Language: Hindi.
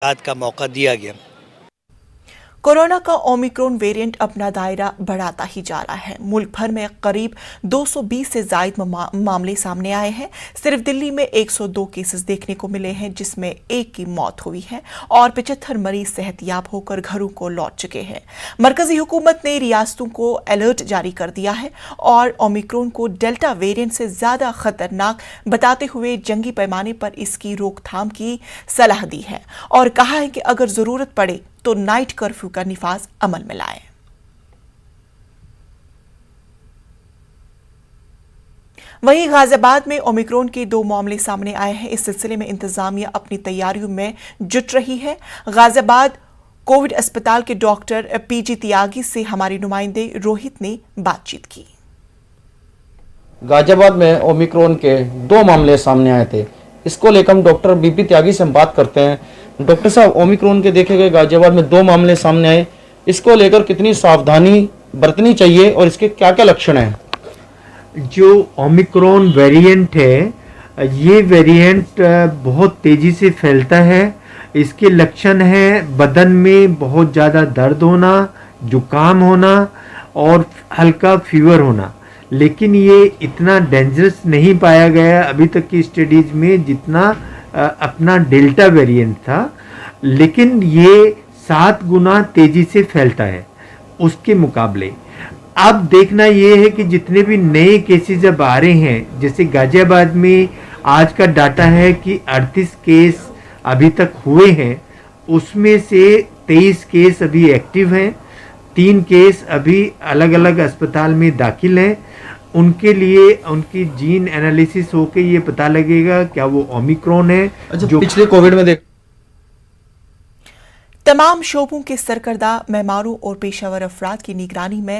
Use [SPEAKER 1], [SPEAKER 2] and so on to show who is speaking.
[SPEAKER 1] आज का मौका दिया गया।
[SPEAKER 2] कोरोना का ओमिक्रॉन वेरिएंट अपना दायरा बढ़ाता ही जा रहा है। मुल्क भर में करीब 220 से ज्यादा मामले सामने आए हैं। सिर्फ दिल्ली में 102 केसेस देखने को मिले हैं, जिसमें एक की मौत हुई है और 75 मरीज सेहतयाब होकर घरों को लौट चुके हैं। मरकजी हुकूमत ने रियासतों को अलर्ट जारी कर दिया है और ओमिक्रॉन को डेल्टा वेरिएंट से ज्यादा खतरनाक बताते हुए जंगी पैमाने पर इसकी रोकथाम की सलाह दी है और कहा है कि अगर जरूरत पड़े तो नाइट कर्फ्यू का निफाज अमल में लाए। वहीं गाजियाबाद में ओमिक्रॉन के 2 मामले सामने आए हैं। इस सिलसिले में इंतजामिया अपनी तैयारियों में जुट रही है। गाजियाबाद कोविड अस्पताल के डॉक्टर पीजी त्यागी से हमारे नुमाइंदे रोहित ने बातचीत की।
[SPEAKER 3] गाजियाबाद में ओमिक्रॉन के 2 मामले सामने आए थे। इसको लेकर हम डॉक्टर बीपी त्यागी से हम बात करते हैं। डॉक्टर साहब, ओमिक्रॉन के देखे गए गाजियाबाद में 2 मामले सामने आए, इसको लेकर कितनी सावधानी बरतनी चाहिए और इसके क्या क्या लक्षण हैं?
[SPEAKER 4] जो ओमिक्रॉन वेरिएंट है, ये वेरिएंट बहुत तेज़ी से फैलता है। इसके लक्षण हैं बदन में बहुत ज़्यादा दर्द होना, जुकाम होना और हल्का फीवर होना। लेकिन ये इतना डेंजरस नहीं पाया गया अभी तक की स्टडीज़ में जितना अपना डेल्टा वेरिएंट था। लेकिन ये 7 गुना तेज़ी से फैलता है उसके मुकाबले। अब देखना ये है कि जितने भी नए केसेस अब आ रहे हैं, जैसे गाजियाबाद में आज का डाटा है कि 38 केस अभी तक हुए हैं, उसमें से 23 केस अभी एक्टिव हैं, 3 केस अभी अलग अलग अस्पताल में दाखिल हैं। उनके लिए उनकी जीन एनालिसिस होके ये पता लगेगा क्या वो ओमिक्रॉन है।
[SPEAKER 3] अच्छा, जो पिछले कोविड में
[SPEAKER 2] तमाम शोबों के सरकर्दा मेहमानों और पेशावर अफराद की निगरानी में